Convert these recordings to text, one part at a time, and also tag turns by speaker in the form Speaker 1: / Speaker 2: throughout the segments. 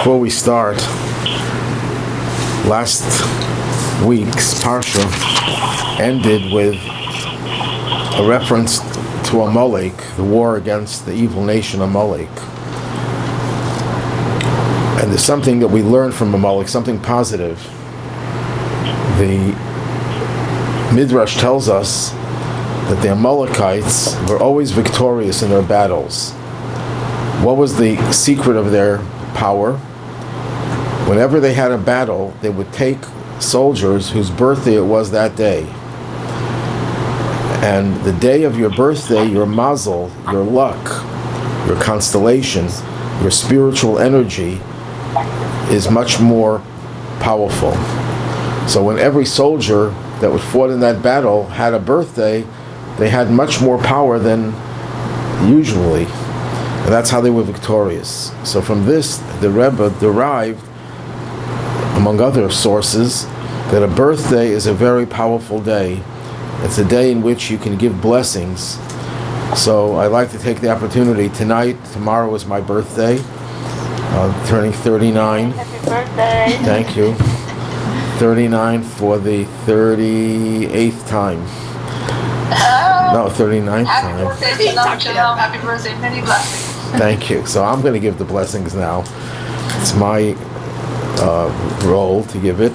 Speaker 1: Before we start, last week's Parsha ended with a reference to Amalek, the war against the evil nation Amalek. And there's something that we learn from Amalek, something positive. The Midrash tells us that the Amalekites were always victorious in their battles. What was the secret of their power? Whenever they had a battle, they would take soldiers whose birthday it was that day. And the day of your birthday, your mazel, your luck, your constellation, your spiritual energy is much more powerful. So when every soldier that was fought in that battle had a birthday, they had much more power than usually. And that's how they were victorious. So from this, the Rebbe derived, among other sources, that a birthday is a very powerful day. It's a day in which you can give blessings. So I like to take the opportunity tonight. Tomorrow is my birthday, turning 39.
Speaker 2: Happy birthday!
Speaker 1: Thank you. 39 for the 38th time. No, 39th
Speaker 2: Happy
Speaker 1: time.
Speaker 2: birthday, Shalom. Happy birthday, many blessings.
Speaker 1: Thank you. So I'm going to give the blessings now. It's my role to give it.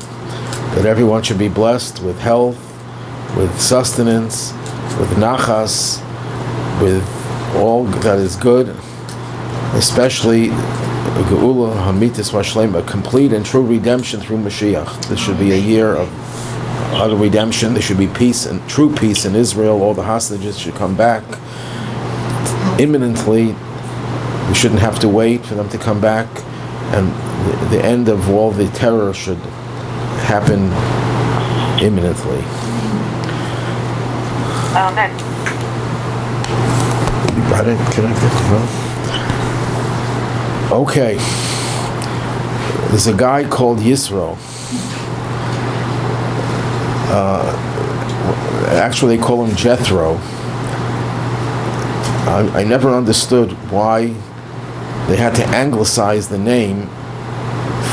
Speaker 1: That everyone should be blessed with health, with sustenance, with nachas, with all that is good, especially geula hamitis vashlema, a complete and true redemption through Mashiach. This should be a year of utter redemption. There should be peace and true peace in Israel. All the hostages should come back imminently. We shouldn't have to wait for them to come back, and the end of all the terror should happen imminently.
Speaker 2: Amen.
Speaker 1: Got it connected? No? Okay. There's a guy called Yisro. Actually, they call him Jethro. I never understood why they had to anglicize the name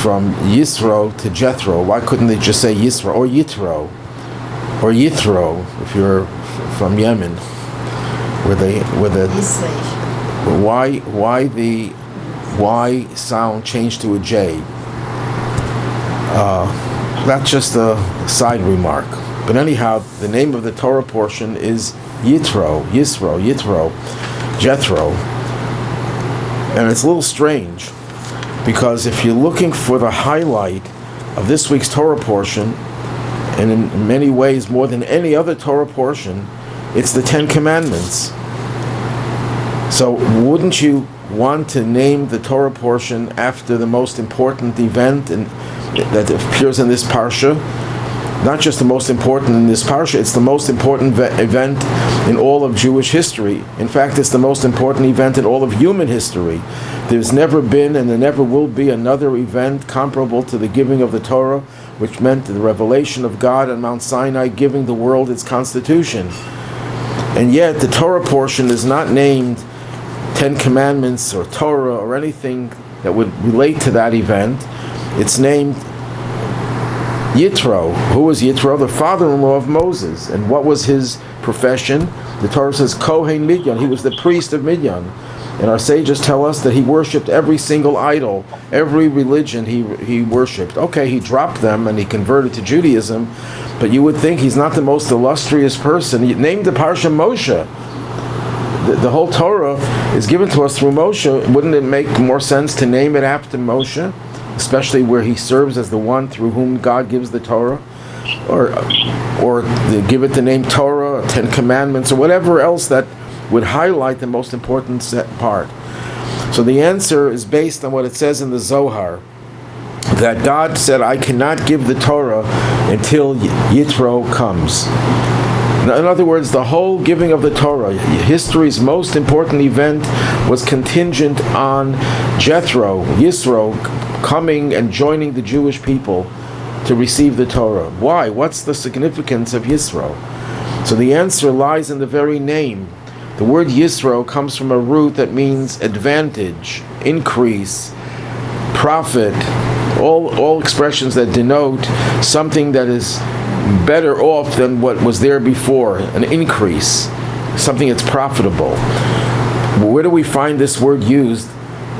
Speaker 1: from Yisro to Jethro. Why couldn't they just say Yisro or Yitro or Yitro if you're from Yemen? Why the Y sound changed to a J? That's just a side remark. But anyhow, the name of the Torah portion is Yitro, Jethro. And it's a little strange, because if you're looking for the highlight of this week's Torah portion, and in many ways more than any other Torah portion, it's the Ten Commandments. So wouldn't you want to name the Torah portion after the most important event that appears in this Parsha? Not just the most important in this Parsha, it's the most important event in all of Jewish history. In fact, it's the most important event in all of human history. There's never been and there never will be another event comparable to the giving of the Torah, which meant the revelation of God on Mount Sinai, giving the world its constitution. And yet, the Torah portion is not named Ten Commandments or Torah or anything that would relate to that event. It's named Yitro. Who was Yitro? The father-in-law of Moses. And what was his profession? The Torah says Kohen Midyan. He was the priest of Midyan. And our sages tell us that he worshipped every single idol, every religion he worshipped. Okay, he dropped them and he converted to Judaism, but you would think he's not the most illustrious person. He named the Parsha Moshe. The whole Torah is given to us through Moshe. Wouldn't it make more sense to name it after Moshe? Especially where he serves as the one through whom God gives the Torah, or give it the name Torah, or Ten Commandments, or whatever else that would highlight the most important part. So the answer is based on what it says in the Zohar, that God said, I cannot give the Torah until Yitro comes. In other words, the whole giving of the Torah, history's most important event, was contingent on Jethro, Yisro, coming and joining the Jewish people to receive the Torah. Why? What's the significance of Yisro? So the answer lies in the very name. The word Yisro comes from a root that means advantage, increase, profit, all expressions that denote something that is better off than what was there before, an increase, something that's profitable. Where do we find this word used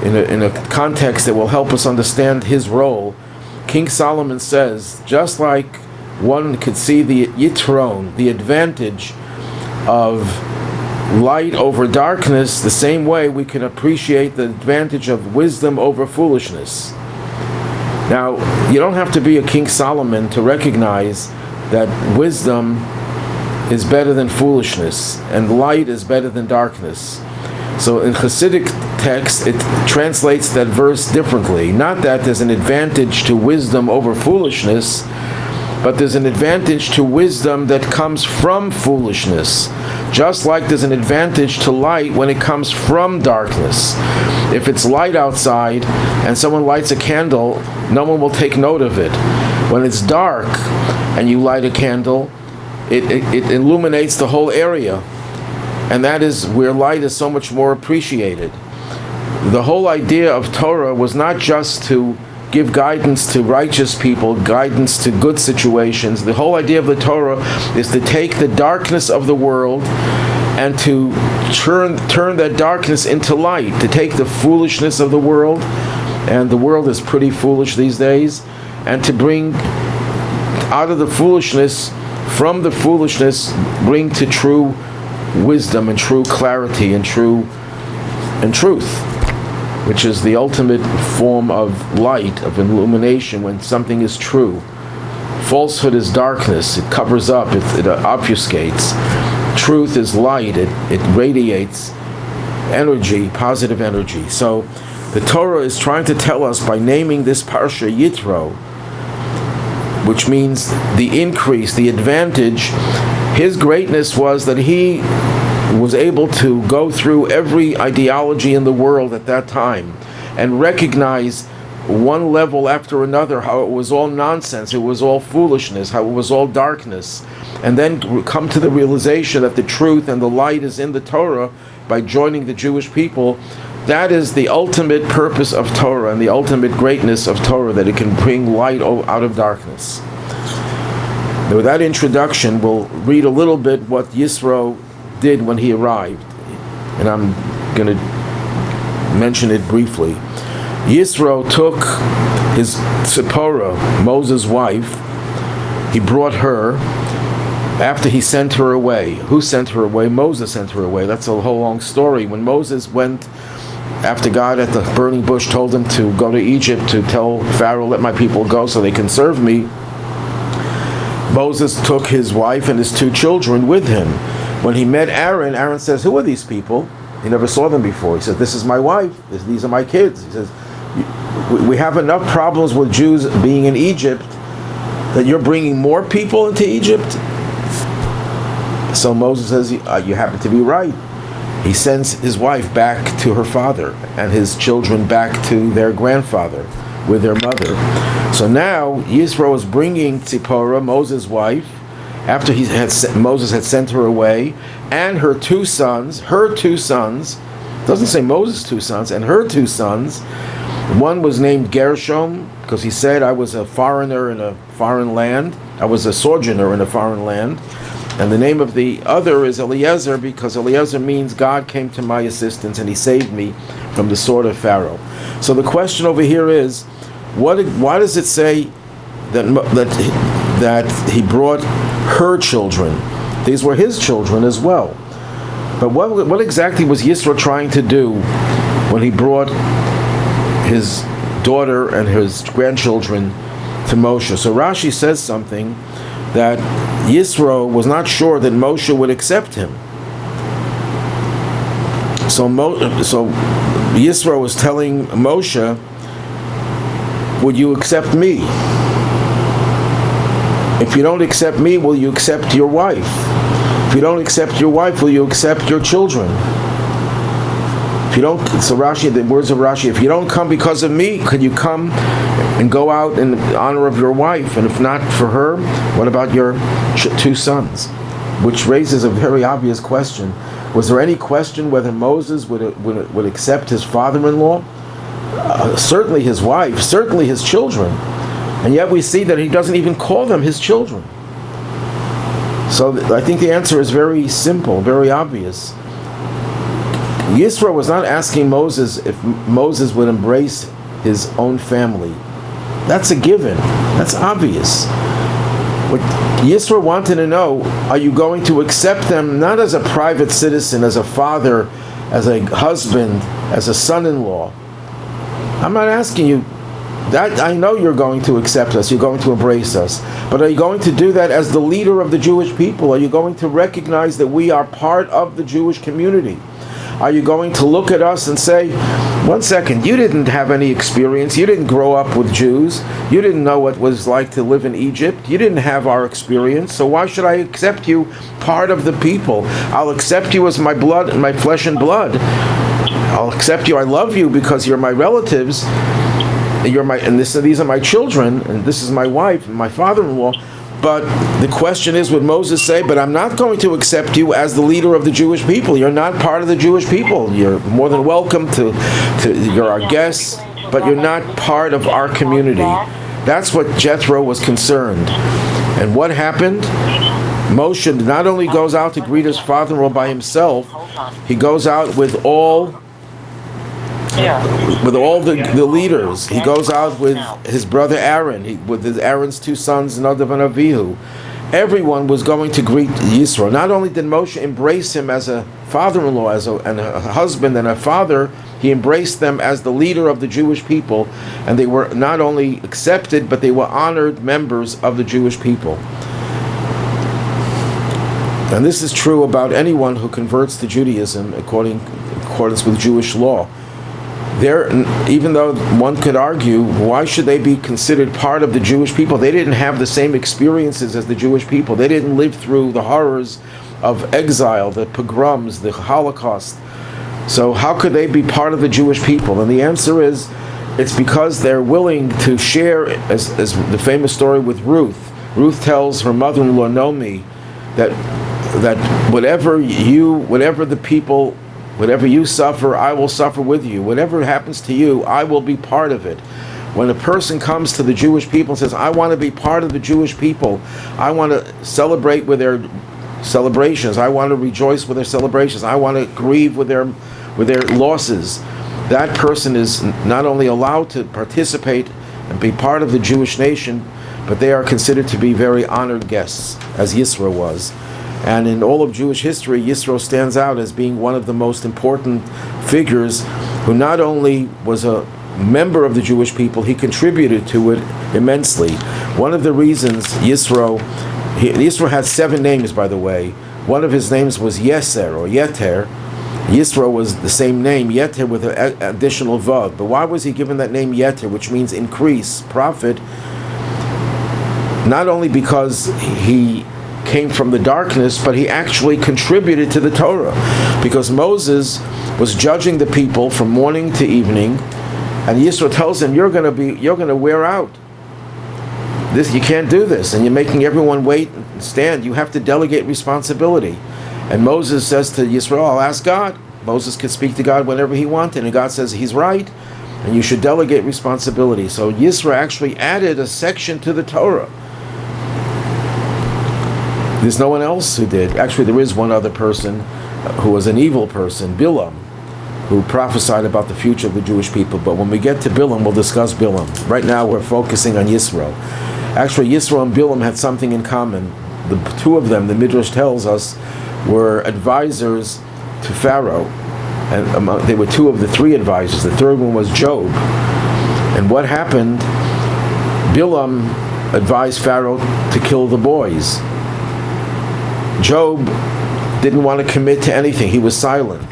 Speaker 1: in a context that will help us understand his role? King Solomon says, just like one could see the Yitro, the advantage of light over darkness, the same way we can appreciate the advantage of wisdom over foolishness. Now, you don't have to be a King Solomon to recognize that wisdom is better than foolishness and light is better than darkness. So in Hasidic text, it translates that verse differently. Not that there's an advantage to wisdom over foolishness, but there's an advantage to wisdom that comes from foolishness. Just like there's an advantage to light when it comes from darkness. If it's light outside and someone lights a candle, no one will take note of it. When it's dark and you light a candle, it illuminates the whole area. And that is where light is so much more appreciated. The whole idea of Torah was not just to give guidance to righteous people, guidance to good situations. The whole idea of the Torah is to take the darkness of the world and to turn that darkness into light, to take the foolishness of the world, and the world is pretty foolish these days, and to bring out of the foolishness, from the foolishness, bring to true wisdom and true clarity and truth, which is the ultimate form of light, of illumination, when something is true. Falsehood is darkness. It covers up, it obfuscates. Truth is light. It radiates energy, positive energy. So the Torah is trying to tell us by naming this Parsha Yitro, which means the increase, the advantage. His greatness was that he was able to go through every ideology in the world at that time and recognize one level after another how it was all nonsense, it was all foolishness, how it was all darkness, and then come to the realization that the truth and the light is in the Torah by joining the Jewish people. That is the ultimate purpose of Torah and the ultimate greatness of Torah, that it can bring light out of darkness. Now, with that introduction, we'll read a little bit what Yisro did when he arrived, and I'm going to mention it briefly. Yisro took his Tzipporah, Moses' wife. He brought her after he sent her away. Who sent her away? Moses sent her away. That's a whole long story. When Moses went after God at the burning bush told him to go to Egypt to tell Pharaoh, let my people go so they can serve me, Moses took his wife and his 2 children with him. When he met Aaron, Aaron says, who are these people? He never saw them before. He says, this is my wife. These are my kids. He says, we have enough problems with Jews being in Egypt that you're bringing more people into Egypt? So Moses says, you happen to be right. He sends his wife back to her father and his children back to their grandfather with their mother. So now Yisro is bringing Tzipporah, Moses' wife, after Moses had sent her away, and her 2 sons, doesn't say Moses' 2 sons, and her 2 sons. One was named Gershom, because he said, I was a foreigner in a foreign land. I was a sojourner in a foreign land. And the name of the other is Eliezer, because Eliezer means God came to my assistance and he saved me from the sword of Pharaoh. So the question over here is, why does it say that he brought her children? These were his children as well. But what exactly was Yisro trying to do when he brought his daughter and his grandchildren to Moshe? So Rashi says something that Yisro was not sure that Moshe would accept him. So Yisro was telling Moshe, would you accept me? If you don't accept me, will you accept your wife? If you don't accept your wife, will you accept your children? If you don't, so Rashi, the words of Rashi, if you don't come because of me, could you come and go out in honor of your wife? And if not for her, what about your 2 sons? Which raises a very obvious question. Was there any question whether Moses would accept his father-in-law? certainly his wife, certainly his children. And yet we see that he doesn't even call them his children. So I think the answer is very simple, very obvious. Yisro was not asking Moses if Moses would embrace his own family. That's a given. That's obvious. What Yisro wanted to know, are you going to accept them not as a private citizen, as a father, as a husband, as a son-in-law? I'm not asking you that. I know you're going to accept us, you're going to embrace us, but are you going to do that as the leader of the Jewish people? Are you going to recognize that we are part of the Jewish community? Are you going to look at us and say, one second, you didn't have any experience, you didn't grow up with Jews, you didn't know what it was like to live in Egypt, you didn't have our experience, so why should I accept you part of the people? I'll accept you as my blood, my flesh and blood. I'll accept you, I love you because you're my relatives, these are my children, and this is my wife and my father-in-law. But the question is, would Moses say, but I'm not going to accept you as the leader of the Jewish people. You're not part of the Jewish people. You're more than welcome to you're our guests, but you're not part of our community. That's what Jethro was concerned. And what happened? Moshe not only goes out to greet his father-in-law by himself, he goes out with all the leaders. He goes out with his brother Aaron, with Aaron's two sons, Nadav and Avihu. Everyone was going to greet Yisro. Not only did Moshe embrace him as a father-in-law, and a husband and a father, he embraced them as the leader of the Jewish people, and they were not only accepted, but they were honored members of the Jewish people. And this is true about anyone who converts to Judaism in accordance with Jewish law. Even though one could argue, why should they be considered part of the Jewish people? They didn't have the same experiences as the Jewish people. They didn't live through the horrors of exile, the pogroms, the Holocaust. So how could they be part of the Jewish people? And the answer is, it's because they're willing to share, as the famous story with Ruth. Ruth tells her mother-in-law, Naomi, that whatever you suffer, I will suffer with you. Whatever happens to you, I will be part of it. When a person comes to the Jewish people and says, I want to be part of the Jewish people, I want to celebrate with their celebrations, I want to rejoice with their celebrations, I want to grieve with their losses, that person is not only allowed to participate and be part of the Jewish nation, but they are considered to be very honored guests, as Yisro was. And in all of Jewish history, Yisro stands out as being one of the most important figures who not only was a member of the Jewish people, he contributed to it immensely. One of the reasons Yisro had 7 names, by the way. One of his names was Yeser or Yeter. Yisro was the same name, Yeter, with an additional vav. But why was he given that name Yeter, which means increase, profit? Not only because he came from the darkness, but he actually contributed to the Torah, because Moses was judging the people from morning to evening, and Yisro tells him, you're going to wear out. You can't do this, and you're making everyone wait and stand. You have to delegate responsibility. And Moses says to Yisro, I'll ask God. Moses could speak to God whenever he wanted, and God says he's right, and you should delegate responsibility. So Yisro actually added a section to the Torah. There's no one else who did. Actually, there is one other person who was an evil person, Bilam, who prophesied about the future of the Jewish people. But when we get to Bilam, we'll discuss Bilam. Right now, we're focusing on Yisro. Actually, Yisro and Bilam had something in common. The two of them, the Midrash tells us, were advisors to Pharaoh. And they were 2 of the 3 advisors. The third one was Job. And what happened? Bilam advised Pharaoh to kill the boys. Job didn't want to commit to anything. He was silent.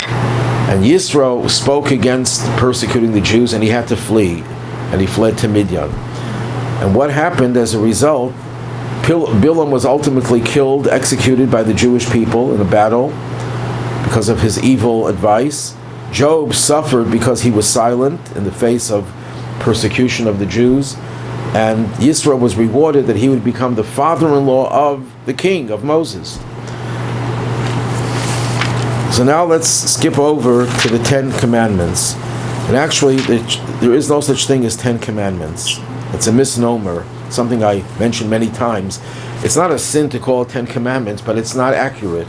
Speaker 1: And Yisro spoke against persecuting the Jews, and he had to flee. And he fled to Midian. And what happened as a result? Bilam was ultimately killed, executed by the Jewish people in a battle because of his evil advice. Job suffered because he was silent in the face of persecution of the Jews. And Yisro was rewarded that he would become the father-in-law of the king, of Moses. So now let's skip over to the 10 Commandments. And actually, there is no such thing as 10 commandments. It's a misnomer, something I mentioned many times. It's not a sin to call it 10 commandments, but it's not accurate.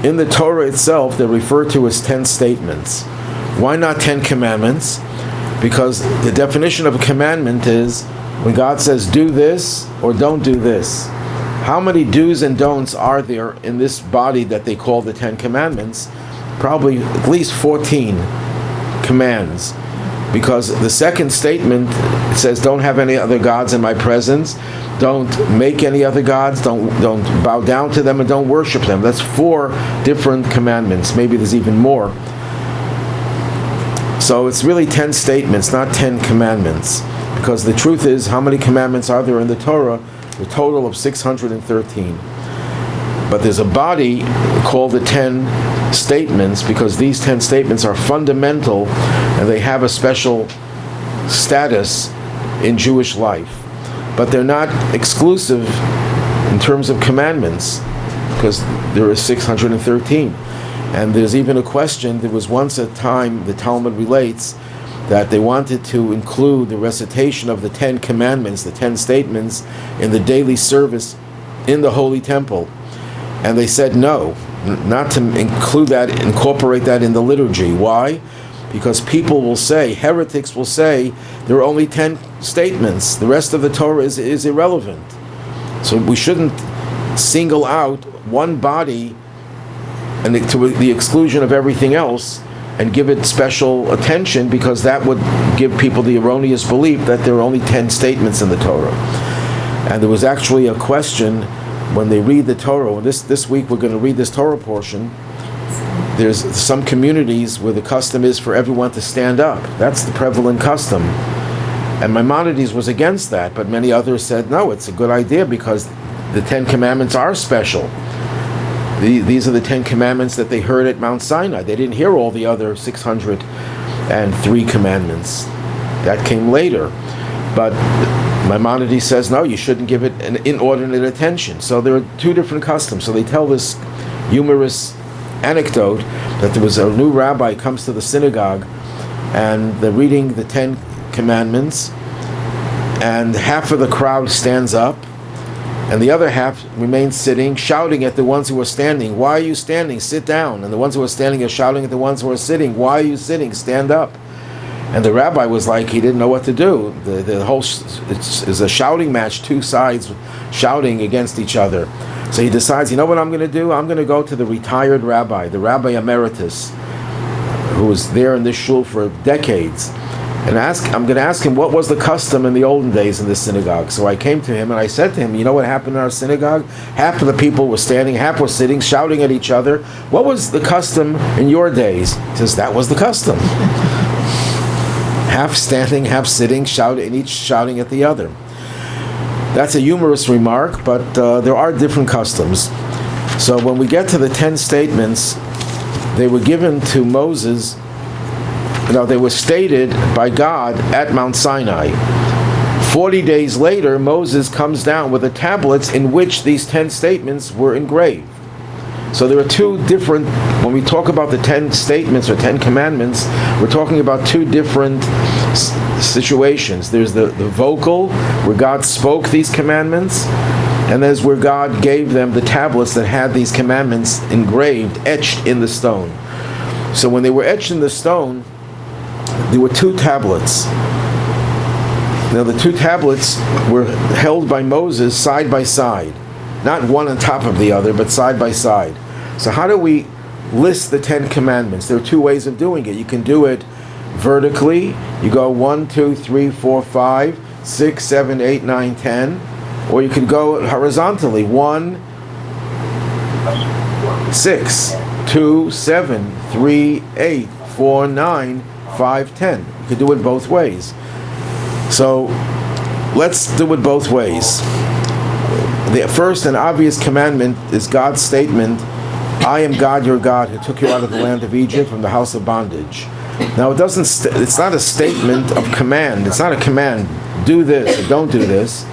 Speaker 1: In the Torah itself, they're referred to as 10 statements. Why not 10 commandments? Because the definition of a commandment is when God says do this or don't do this. How many do's and don'ts are there in this body that they call the 10 commandments? Probably at least 14 commands. Because the second statement, it says don't have any other gods in my presence, don't make any other gods, don't bow down to them, and don't worship them. That's 4 different commandments. Maybe there's even more. So it's really 10 statements, not 10 commandments. Because the truth is, how many commandments are there in the Torah? A total of 613. But there's a body called the 10 statements because these 10 statements are fundamental and they have a special status in Jewish life. But they're not exclusive in terms of commandments because there are 613. And there's even a question, there was once a time, the Talmud relates, that they wanted to include the recitation of the 10 commandments, the 10 statements, in the daily service in the Holy Temple. And they said no, not to include that, incorporate that in the liturgy. Why? Because people will say, heretics will say, there are only 10 statements. The rest of the Torah is irrelevant. So we shouldn't single out one body and to the exclusion of everything else and give it special attention, because that would give people the erroneous belief that there are only 10 statements in the Torah. And there was actually a question when they read the Torah. This week we're going to read this Torah portion. There's some communities where the custom is for everyone to stand up. That's the prevalent custom. And Maimonides was against that, but many others said, no, it's a good idea because the 10 commandments are special. These are the 10 commandments that they heard at Mount Sinai. They didn't hear all the other 603 commandments. That came later. But Maimonides says, no, you shouldn't give it an inordinate attention. So there are 2 different customs. So they tell this humorous anecdote that there was a new rabbi comes to the synagogue and they're reading the 10 commandments and half of the crowd stands up and the other half remains sitting, shouting at the ones who are standing, why are you standing? Sit down. And the ones who are standing are shouting at the ones who are sitting, why are you sitting? Stand up. And the rabbi was like, he didn't know what to do. The whole it's a shouting match, 2 sides shouting against each other. So he decides, you know what I'm going to do? I'm going to go to the retired rabbi, the Rabbi Emeritus, who was there in this shul for decades, and I'm going to ask him what was the custom in the olden days in this synagogue. So I came to him and I said to him, you know what happened in our synagogue? Half of the people were standing, half were sitting, shouting at each other. What was the custom in your days? He says, that was the custom. Half standing, half sitting, shouting, each shouting at the other. That's a humorous remark, but there are different customs. So when we get to the 10 statements, they were given to Moses. They were stated by God at Mount Sinai. 40 days later, Moses comes down with the tablets in which these 10 statements were engraved. So there are 2 different, when we talk about the 10 statements or 10 commandments, we're talking about 2 different situations. There's the vocal, where God spoke these commandments, and there's where God gave them the tablets that had these commandments engraved, etched in the stone. So when they were etched in the stone, there were 2 tablets. Now the 2 tablets were held by Moses side by side. Not one on top of the other, but side by side. So how do we list the 10 commandments? There are 2 ways of doing it. You can do it vertically. You go 1, 2, 3, 4, 5, 6, 7, 8, 9, 10. Or you could go horizontally. 1, 6, 2, 7, 3, 8, 4, 9, 5, 10. You could do it both ways. So let's do it both ways. The first and obvious commandment is God's statement, I am God your God who took you out of the land of Egypt from the house of bondage. Now it's not a statement of command. It's not a command, do this or don't do this.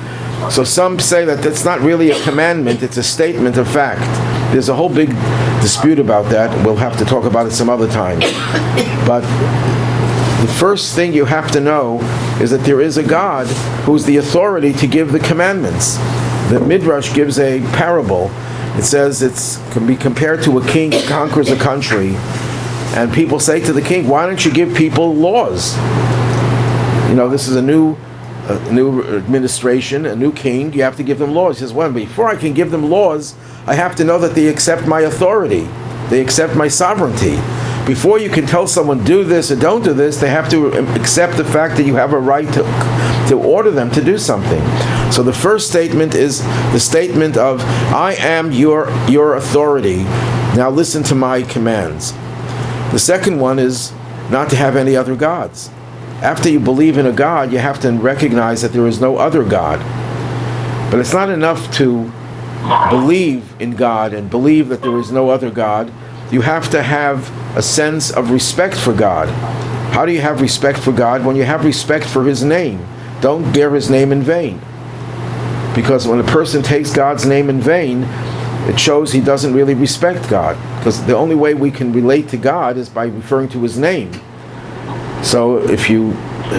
Speaker 1: So some say that that's not really a commandment, it's a statement of fact. There's a whole big dispute about that. We'll have to talk about it some other time. But the first thing you have to know is that there is a God who's the authority to give the commandments. The Midrash gives a parable. It says it can be compared to a king who conquers a country, and people say to the king, why don't you give people laws? This is a new administration, a new king. You have to give them laws. He says, well, before I can give them laws, I have to know that they accept my authority. They accept my sovereignty. Before you can tell someone, do this or don't do this, they have to accept the fact that you have a right to order them to do something. So the first statement is the statement of, I am your authority. Now listen to my commands. The second one is not to have any other gods. After you believe in a God, you have to recognize that there is no other God. But it's not enough to believe in God and believe that there is no other God. You have to have a sense of respect for God. How do you have respect for God? When you have respect for His name. Don't bear His name in vain. Because when a person takes God's name in vain, it shows he doesn't really respect God. Because the only way we can relate to God is by referring to His name. So if you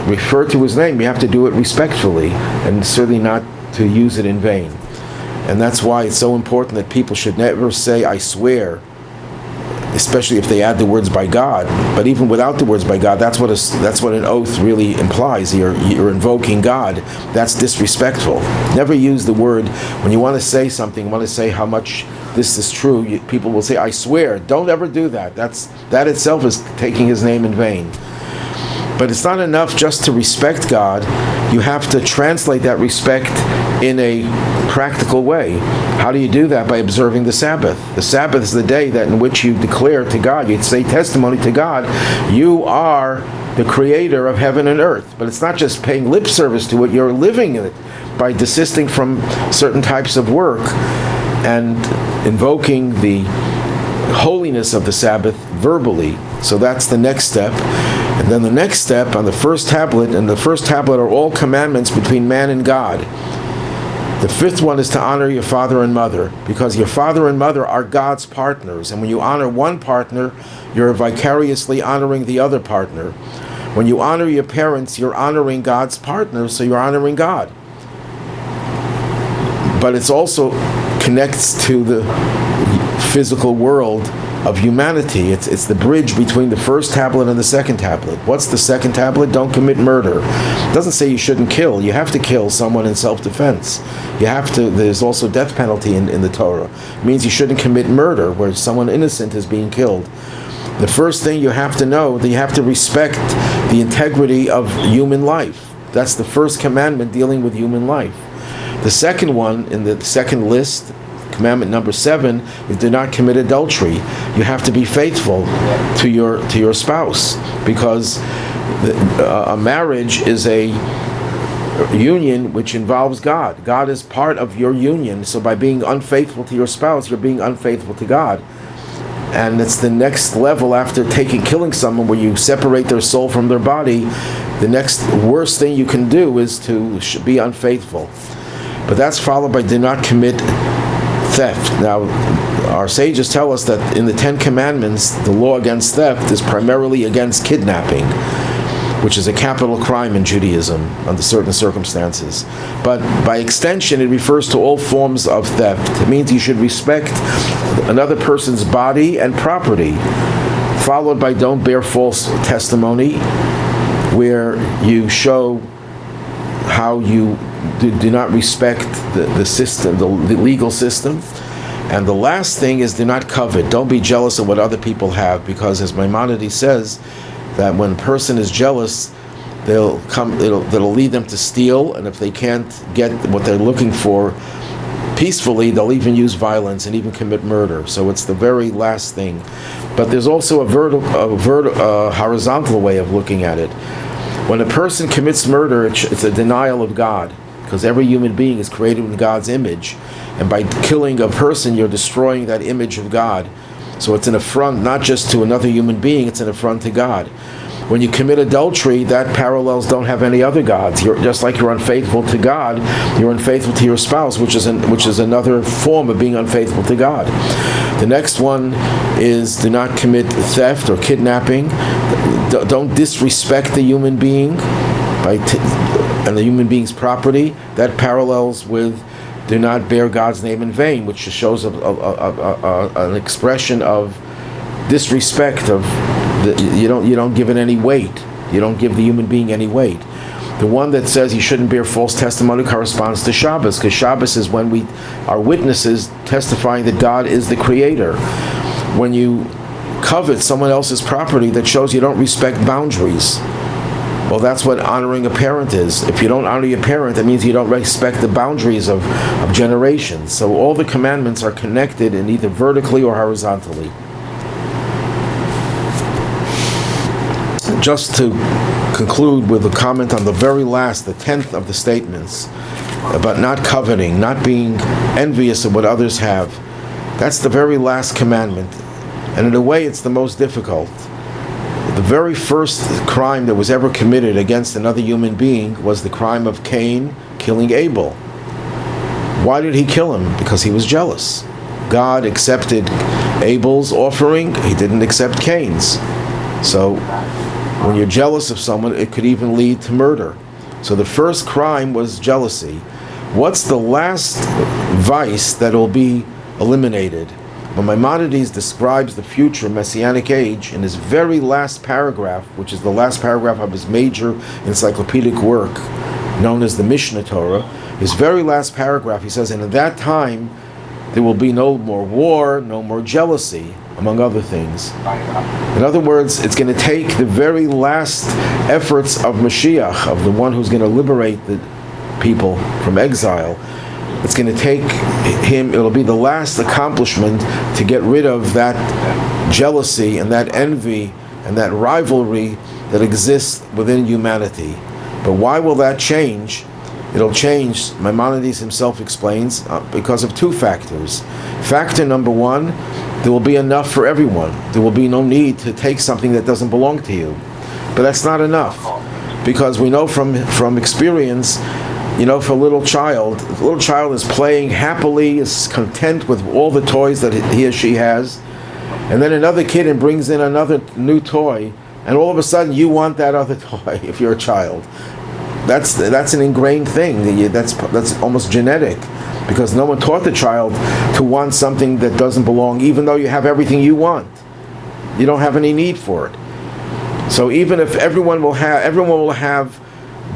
Speaker 1: refer to His name, you have to do it respectfully, and certainly not to use it in vain. And that's why it's so important that people should never say, I swear, especially if they add the words by God. But even without the words by God, that's what an oath really implies. You're invoking God. That's disrespectful. Never use the word, when you want to say something, you want to say how much this is true, people will say, I swear. Don't ever do that. That itself is taking His name in vain. But it's not enough just to respect God. You have to translate that respect in a practical way. How do you do that? By observing the Sabbath. The Sabbath is the day in which you declare to God, you say testimony to God, you are the creator of heaven and earth. But it's not just paying lip service to it, you're living in it by desisting from certain types of work and invoking the holiness of the Sabbath verbally. So that's the next step. And then the next step on the first tablet, and the first tablet are all commandments between man and God. The fifth one is to honor your father and mother, because your father and mother are God's partners. And when you honor one partner, you're vicariously honoring the other partner. When you honor your parents, you're honoring God's partner, so you're honoring God. But it's also connects to the physical world of humanity. It's the bridge between the first tablet and the second tablet. What's the second tablet? Don't commit murder. It doesn't say you shouldn't kill. You have to kill someone in self-defense. There's also death penalty in the Torah. It means you shouldn't commit murder where someone innocent is being killed. The first thing you have to know, that you have to respect the integrity of human life. That's the first commandment dealing with human life. The second one in the second list, commandment number 7, is do not commit adultery. You have to be faithful to your spouse, because a marriage is a union which involves God. God is part of your union. So by being unfaithful to your spouse, you're being unfaithful to God. And it's the next level after killing someone, where you separate their soul from their body. The next worst thing you can do is to be unfaithful. But that's followed by do not commit theft. Now, our sages tell us that in the 10 Commandments, the law against theft is primarily against kidnapping, which is a capital crime in Judaism under certain circumstances. But by extension, it refers to all forms of theft. It means you should respect another person's body and property, followed by don't bear false testimony, where you show how you do not respect the system, the legal system. And the last thing is do not covet. Don't be jealous of what other people have, because as Maimonides says, that when a person is jealous, that'll lead them to steal, and if they can't get what they're looking for peacefully, they'll even use violence and even commit murder. So it's the very last thing. But there's also a horizontal way of looking at it. When a person commits murder, it's a denial of God, because every human being is created in God's image, and by killing a person, you're destroying that image of God. So it's an affront not just to another human being, it's an affront to God. When you commit adultery, that parallels don't have any other gods. You're just like you're unfaithful to God, you're unfaithful to your spouse, which is another form of being unfaithful to God. The next one is do not commit theft or kidnapping. don't disrespect the human being and the human being's property. That parallels with do not bear God's name in vain, which shows an expression of disrespect of you don't give it any weight. You don't give the human being any weight. The one that says you shouldn't bear false testimony corresponds to Shabbos, because Shabbos is when we are witnesses testifying that God is the creator. When you covet someone else's property, that shows you don't respect boundaries. Well, that's what honoring a parent is. If you don't honor your parent, that means you don't respect the boundaries of generations. So all the commandments are connected in either vertically or horizontally. Just to conclude with a comment on the very last, the 10th of the statements, about not coveting, not being envious of what others have. That's the very last commandment. And in a way, it's the most difficult. The very first crime that was ever committed against another human being was the crime of Cain killing Abel. Why did he kill him? Because he was jealous. God accepted Abel's offering, he didn't accept Cain's. So when you're jealous of someone, it could even lead to murder. So the first crime was jealousy. What's the last vice that will be eliminated? When Maimonides describes the future Messianic age in his very last paragraph, which is the last paragraph of his major encyclopedic work known as the Mishnah Torah, his very last paragraph, he says, and at that time there will be no more war, no more jealousy, among other things. In other words, it's going to take the very last efforts of Mashiach, of the one who's going to liberate the people from exile. It's going to take him, it'll be the last accomplishment to get rid of that jealousy and that envy and that rivalry that exists within humanity. But why will that change? It'll change, Maimonides himself explains, because of two factors. Factor number one, there will be enough for everyone. There will be no need to take something that doesn't belong to you. But that's not enough, because we know from experience, for a little child, the little child is playing happily, is content with all the toys that he or she has, and then another kid brings in another new toy, and all of a sudden you want that other toy if you're a child. That's an ingrained thing. That's almost genetic, because no one taught the child to want something that doesn't belong, even though you have everything you want. You don't have any need for it. So even if everyone will have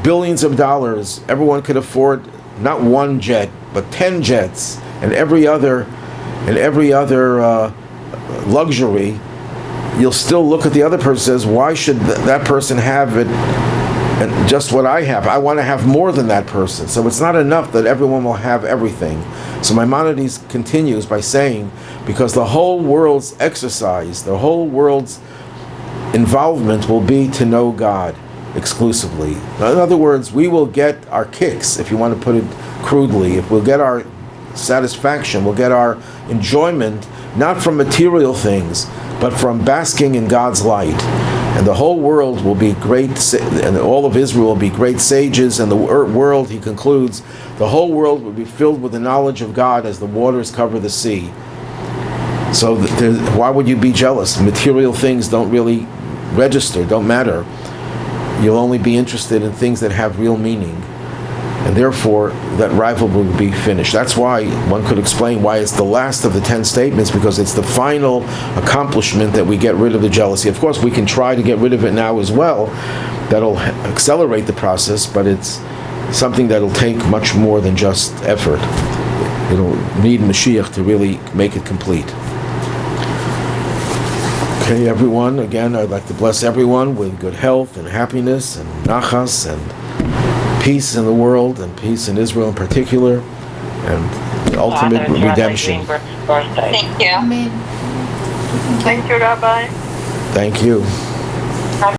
Speaker 1: billions of dollars, everyone could afford not one jet but 10 jets and every other luxury, you'll still look at the other person and says, why should that person have it and just what I have? I want to have more than that person. So it's not enough that everyone will have everything. So Maimonides continues by saying, because the whole world's exercise, the whole world's involvement will be to know God exclusively. In other words, we will get our kicks, if you want to put it crudely, if we'll get our satisfaction, we'll get our enjoyment, not from material things, but from basking in God's light. And the whole world will be great, and all of Israel will be great sages, and the world, he concludes, the whole world will be filled with the knowledge of God as the waters cover the sea. So why would you be jealous? Material things don't really register, don't matter. You'll only be interested in things that have real meaning. And therefore, that rivalry will be finished. That's why one could explain why it's the last of the 10 statements, because it's the final accomplishment that we get rid of the jealousy. Of course, we can try to get rid of it now as well. That'll accelerate the process, but it's something that'll take much more than just effort. It'll need Mashiach to really make it complete. Okay, everyone, again, I'd like to bless everyone with good health and happiness and nachas and peace in the world and peace in Israel in particular, and the ultimate redemption.
Speaker 2: Thank you.
Speaker 3: Amen.
Speaker 2: Thank you, Rabbi.
Speaker 1: Thank you.